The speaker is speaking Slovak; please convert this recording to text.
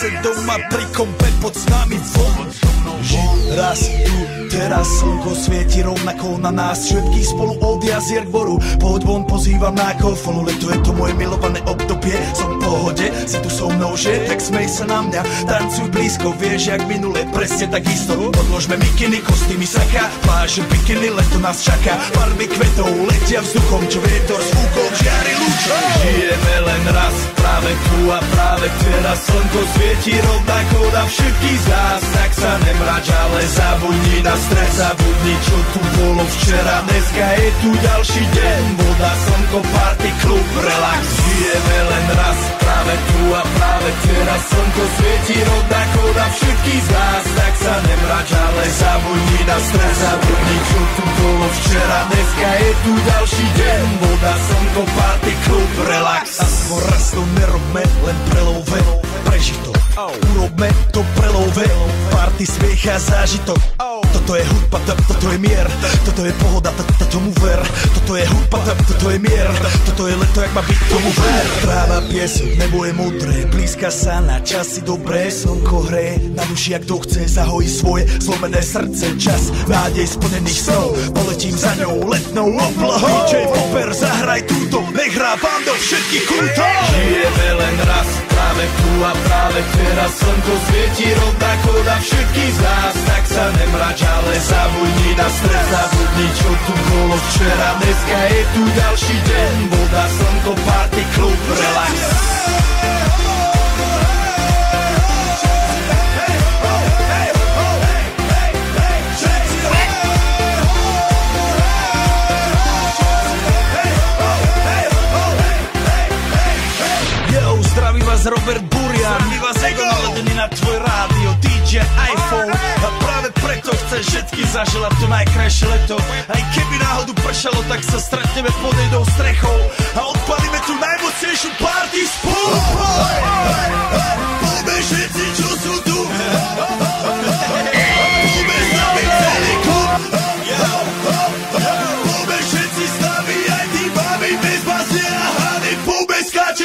zase doma pri kompe pod s nami von. Raz tu, teraz slnko svieti rovnako na nás všetkých spolu od jazier k boru. Poď von, pozývam na kofolu, leto je to moje milované obdobie. Som v pohode, si tu so mnou, že? Tak smej sa na mňa, tancuj blízko, vieš jak minule, presne tak isto. Odložme mikiny, kostýmy saka, pláže bikiny, leto nás čaká. Farby kvetov letia vzduchom, čo vietor s fúkom žiari lúčom. Žijeme len raz, práve tu a práve teraz slnko svieti rovnako na všetkých z nás. Tak sa nemrač, ale zabudni na stres, zabudni čo tu bolo včera. Dneska je tu ďalší deň, voda, slnko, party, klub, relax. Žijeme len raz, práve tu a práve teraz slnko svieti rovnako na všetkých z nás. Tak sa nemrač, ale zabudni na stres, zabudni čo tu bolo včera. Dneska je tu ďalší deň, voda, slnko, party, klub, relax. Aspoň raz to nerobme, len prelove, prežitok. Urobme to prelove, party, smiech a zážitok. Toto je hudba, toto je mier, toto je pohoda, tomu ver. Toto je hudba, toto je mier, toto je leto, jak má byť, tomu ver. Tráva, piesok, nebo je modré, blízka sa na časy dobré. Slnko hreje na duši, jak to chce, zahojí svoje zlomené srdce. Čas nádej splnených snov, poletím za ňou letnou oblohou. DJ Popper, zahraj túto, nech hrá vám do všetkých kútov. Žijeme len raz, práve tu a práve teraz slnko svieti rovnako na všetkých z nás. Tak sa nemrač, ale zabudni na stres, zabudni čo tu bolo včera. Dneska je tu ďalší deň, voda, slnko, party, klub, relax. Zdraví vás Robert Burian, zdraví vás Ego naladený na tvoj rádio, DJ iPhone. A práve preto chcem všetky zaželať to najkrajšie leto. Aj keby náhodu pršalo, tak sa stretneme pod jednou strechou a odpalíme tu najmocnejšiu party spolu. Poďme všetci, čo sú tu, poďme s nami celý klub. Poďme všetci s nami, aj tí babi bez basy a hany, poďme skáčať.